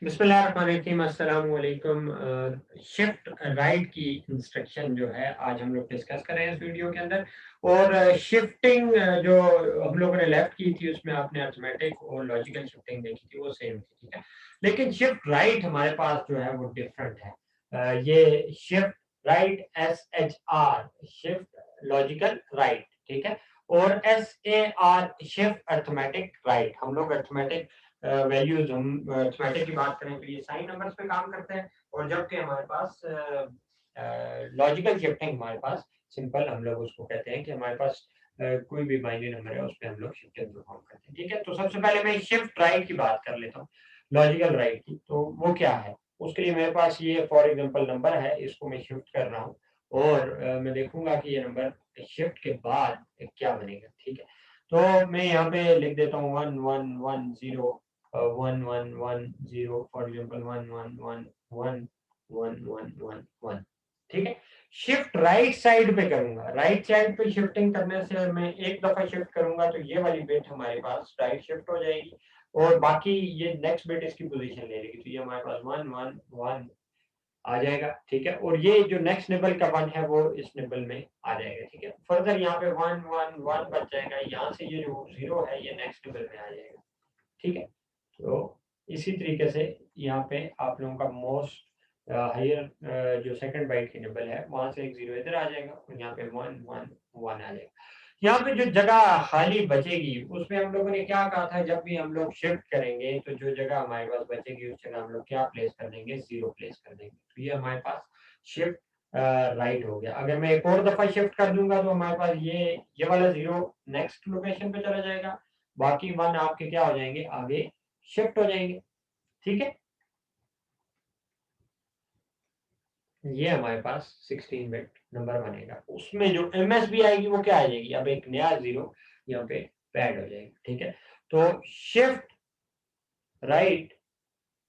बिस्मिल्लाहिर्रहमानिर्रहीम, अस्सलाम वालेकुम। शिफ्ट राइट की इंस्ट्रक्शन जो है आज हम लोग डिस्कस कर रहे हैं इस वीडियो के अंदर। और शिफ्टिंग जो हम लोगों ने लेफ्ट की थी उसमें आपने अर्थमेटिक और लॉजिकल शिफ्टिंग देखी थी, वो सेम थी, ठीक है। लेकिन शिफ्ट राइट हमारे पास जो है वो डिफरेंट है। ये shift right SHR, shift logical right, ठीक है। और SAR शिफ्ट अर्थमेटिक राइट। हम लोग अर्थमेटिक वैल्यूज, हम अर्थमेटिक की बात करें तो ये साइन नंबर्स पे काम करते हैं। और जबकि हमारे पास लॉजिकल शिफ्टिंग, हमारे पास सिंपल, हम लोग उसको कहते हैं कि हमारे पास कोई भी बाइनरी नंबर है उस पे हम लोग शिफ्टिंग परफॉर्म करते हैं, ठीक है। तो सबसे पहले मैं शिफ्ट राइट की बात कर लेता हूँ, लॉजिकल राइट की। तो वो क्या है, उसके लिए मेरे पास ये फॉर एग्जांपल नंबर है, इसको मैं शिफ्ट कर रहा हूँ। और मैं देखूंगा कि ये नंबर शिफ्ट के बाद क्या बनेगा, ठीक है। तो मैं यहाँ पे लिख देता हूँ 1110, 1110, फॉर एग्जाम्पल 11111111, ठीक है। शिफ्ट राइट साइड पे करूंगा, राइट साइड पे शिफ्टिंग करने से मैं एक दफा शिफ्ट करूंगा तो ये वाली बिट हमारे पास राइट शिफ्ट हो जाएगी। और बाकी ये नेक्स्ट बिट इसकी पोजीशन ले लेगी, तो ये हमारे पास 111 आ जाएगा, ठीक है। और ये जो नेक्स्ट निबल का 1 है वो इस निबल में आ जाएगा, ठीक है। फर्दर यहाँ पे 111 बच जाएगा, यहाँ से ये जो 0 है ये नेक्स्ट निबल में आ जाएगा, ठीक है। तो इसी तरीके से यहाँ पे आप लोगों का मोस्ट हायर जो सेकंड बाइट की निबल है वहां से एक 0 इधर आ जाएगा और यहाँ पे 111 आ जाएगा। यहाँ पे जो जगह खाली बचेगी उसमें हम लोगों ने क्या कहा था, जब भी हम लोग शिफ्ट करेंगे तो जो जगह हमारे पास बचेगी उस जगह हम लोग क्या प्लेस कर देंगे, 0 प्लेस कर देंगे। तो ये हमारे पास शिफ्ट राइट हो गया। अगर मैं एक और दफा शिफ्ट कर दूंगा तो हमारे पास ये वाला 0 नेक्स्ट लोकेशन पे चला जाएगा, बाकी 1 आपके क्या हो जाएंगे, आगे शिफ्ट हो जाएंगे, ठीक है। ये हमारे पास 16 बिट नंबर बनेगा, उसमें जो MSB आएगी वो क्या आ जाएगी, अब एक नया 0 यहाँ पे ऐड हो जाएगा, ठीक है। तो शिफ्ट राइट,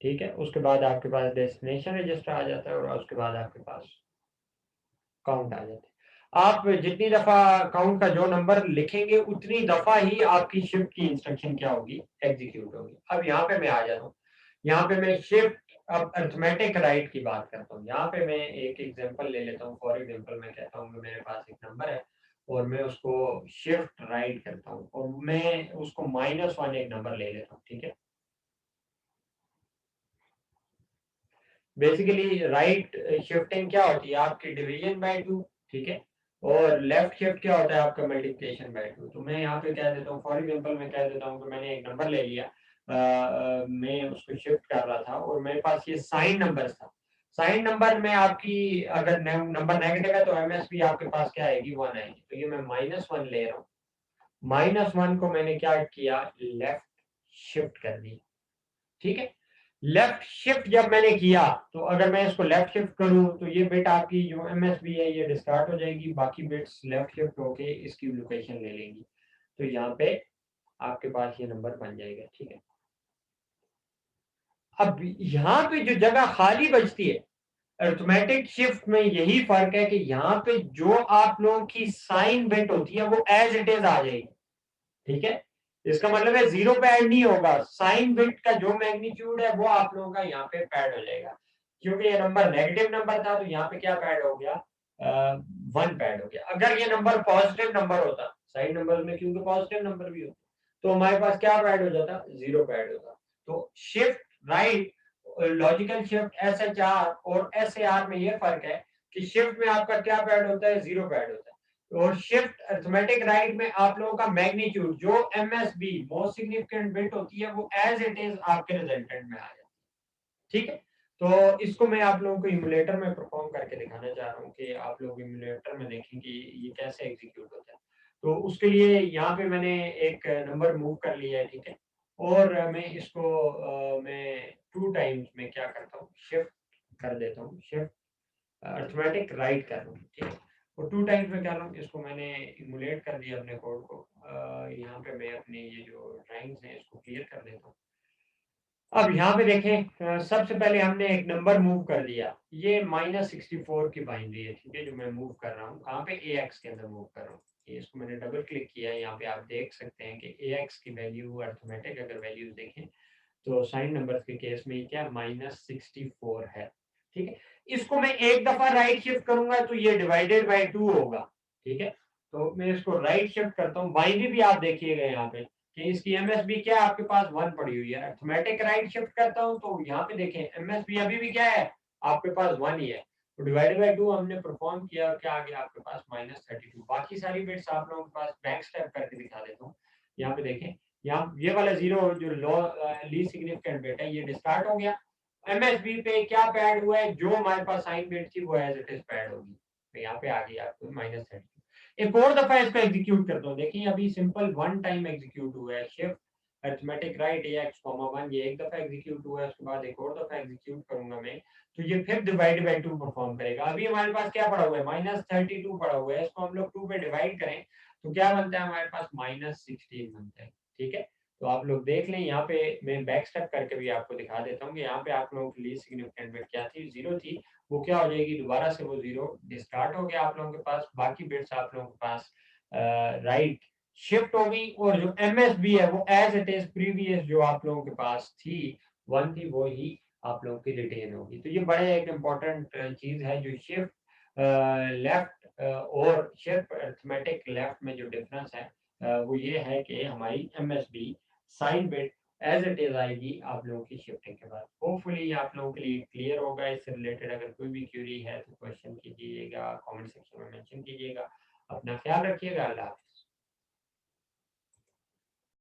ठीक है, उसके बाद आपके पास डेस्टिनेशन रजिस्टर आ जाता है और उसके बाद आपके पास काउंट आ जाते हैं। आप जितनी दफा काउंट का जो नंबर लिखेंगे उतनी दफा ही आपकी शिफ्ट की इंस्ट्रक्शन क्या होगी, एग्जीक्यूट होगी। अब यहाँ पे मैं आ जाता हूँ, यहाँ पे मैं शिफ्ट अब अर्थमेटिक राइट की बात करता हूँ। यहाँ पे मैं एक एग्जांपल ले लेता हूँ। फॉर एग्जांपल मैं कहता हूँ कि मेरे पास एक नंबर है और मैं उसको शिफ्ट राइट करता हूँ और मैं उसको -1 एक नंबर ले लेता हूँ, ठीक है। बेसिकली राइट शिफ्टिंग क्या होती है, आपकी डिवीजन बाय 2, ठीक है। और लेफ्ट शिफ्ट क्या होता है, आपका मल्टीप्लिकेशन बाय 2। तो मैं यहाँ पे कह देता हूँ, फॉर एग्जांपल मैं कह देता हूँ कि मैंने एक नंबर ले लिया, मैं उसको शिफ्ट कर रहा था और मेरे पास ये साइन नंबर था। साइन नंबर में आपकी अगर नंबर नेगेटिव है तो MSB आपके पास क्या आएगी, 1 आएगी। तो ये मैं -1 ले रहा हूँ, -1 को मैंने क्या किया, लेफ्ट शिफ्ट कर दिया, ठीक है। लेफ्ट शिफ्ट जब मैंने किया तो अगर मैं इसको लेफ्ट शिफ्ट करूं तो ये बिट आपकी जो MSB है ये डिस्कार्ड हो जाएगी, बाकी बिट्स लेफ्ट शिफ्ट होके इसकी लोकेशन ले लेंगी। तो यहाँ पे आपके पास ये नंबर बन जाएगा, ठीक है। अब यहाँ पे जो जगह खाली बचती है अरिथमेटिक शिफ्ट में, यही फर्क है कि यहाँ पे जो आप लोगों की साइन बिट होती है वो एज इट इज आ जाएगी, ठीक है। इसका मतलब है 0 पे ऐड नहीं होगा, साइन बिट का जो मैग्नीट्यूड है वो आप लोगों का यहाँ पे ऐड हो जाएगा। क्योंकि ये नंबर नेगेटिव नंबर था तो यहाँ पे क्या ऐड हो गया, 1 ऐड हो गया। अगर ये नंबर पॉजिटिव नंबर होता, साइन नंबर में क्योंकि पॉजिटिव नंबर भी होता, तो हमारे पास क्या ऐड हो जाता, 0 ऐड होता। तो shift right, logical shift SHR और SAR में ये फर्क है कि शिफ्ट में आपका क्या ऐड होता है, 0 ऐड होता है। और शिफ्ट अरिथमेटिक राइट में आप लोगों का मैग्नीट्यूड जो MSB मोस्ट सिग्निफिकेंट बिट होती है वो एज इट इज आपके रिजल्टेंट में आ जाती है, ठीक है। तो इसको मैं आप लोगों को इमुलेटर में परफॉर्म करके दिखाना चाह रहा हूँ कि आप लोग इमुलेटर में देखें कि ये कैसे एग्जीक्यूट होता है। तो उसके लिए यहाँ पे मैंने एक नंबर मूव कर लिया है, ठीक है। और मैं इसको मैं 2 टाइम्स में क्या करता हूँ, शिफ्ट कर देता हूँ, शिफ्ट अरिथमेटिक राइट कर रहा हूँ, ठीक है। और 2 टाइम्स में कर रहा हूँ, इसको मैंने इमुलेट कर दिया अपने कोड को। यहाँ पे मैं अपने ये जो ड्राइंग्स हैं इसको क्लियर कर देता हूँ। अब यहाँ पे देखें, सबसे पहले हमने एक नंबर मूव कर दिया, ये -64 की बाइनरी है, ठीक है, जो मैं मूव कर रहा हूँ। कहाँ पे, AX के अंदर मूव कर रहा हूँ। ये इसको मैंने डबल क्लिक किया है, यहाँ पे आप देख सकते हैं कि AX की वैल्यू अरिथमेटिक अगर वैल्यूज देखें तो साइन नंबर्स के केस में ये क्या -64 है। ठीक है, इसको मैं एक दफा राइट शिफ्ट करूंगा तो ये डिवाइडेड बाय 2 होगा। ठीक है, तो मैं इसको राइट शिफ्ट करता हूँ। बाइनरी भी आप देखिएगा यहाँ पे कि इसकी एमएसबी क्या है, आपके पास 1 पड़ी हुई है। अरिथमेटिक राइट शिफ्ट करता हूँ तो यहाँ पे देखें एमएसबी अभी भी क्या है, आपके पास 1 ही है। तो डिवाइडेड बाय 2 हमने परफॉर्म किया और क्या आ गया आपके पास -32। बाकी सारी बिट्स आप लोगों के पास बैक स्टेप करके दिखा देता हूँ। यहाँ पे देखें, यहाँ ये वाला जीरो जो लीस्ट सिग्निफिकेंट बिट है ये डिस्कार्ड हो गया। एमएसबी पे क्या पैड हुआ है, जो हमारे पास साइन बिट थी वो एज इट इज पैड होगी। तो यहाँ पे आ गई आपको -32। एक और दफा इसको एग्जीक्यूट करता हूँ। देखिए अभी सिंपल 1 टाइम एग्जीक्यूट हुआ है। शिफ्ट अरिथमेटिक राइट x, 1 ये एक दफा एग्जीक्यूट हुआ है, उसके बाद एक और दफा एग्जीक्यूट करूंगा मैं, तो ये फिर डिवाइड बाय 2 परफॉर्म करेगा। अभी हमारे पास क्या पड़ा हुआ है, -32 पड़ा हुआ है। इसको हम लोग 2 पे डिवाइड करें तो क्या बनता है हमारे पास, -16 बनता है। ठीक है, तो आप लोग देख लें, यहाँ पे मैं बैक स्टेप करके भी आपको दिखा देता हूँ कि यहाँ पे आप लोगों की लीस्ट सिग्निफिकेंट बिट क्या थी, 0 थी। वो क्या हो जाएगी, दोबारा से वो 0 डिस्कार्ड हो गया आप लोगों के पास। बाकी बिट्स आप लोगों के पास राइट शिफ्ट हो गई, और जो एमएसबी है वो एज इट इज प्रीवियस जो आप लोगों के पास थी 1 थी, वो ही आप लोगों की रिटेन होगी। तो ये बड़े एक इम्पोर्टेंट चीज है। जो शिफ्ट लेफ्ट और शिफ्ट अरिथमेटिक लेफ्ट में जो डिफरेंस है वो ये है कि हमारी MSB sign bit as it is आएगी आप लोगों की शिफ्टिंग के बाद। होपफुली आप लोगों के लिए क्लियर होगा। इससे रिलेटेड अगर कोई भी क्यूरी है तो क्वेश्चन कीजिएगा, कमेंट सेक्शन में मेंशन कीजिएगा। अपना ख्याल रखिएगा। अल्लाह हाफ़िज़।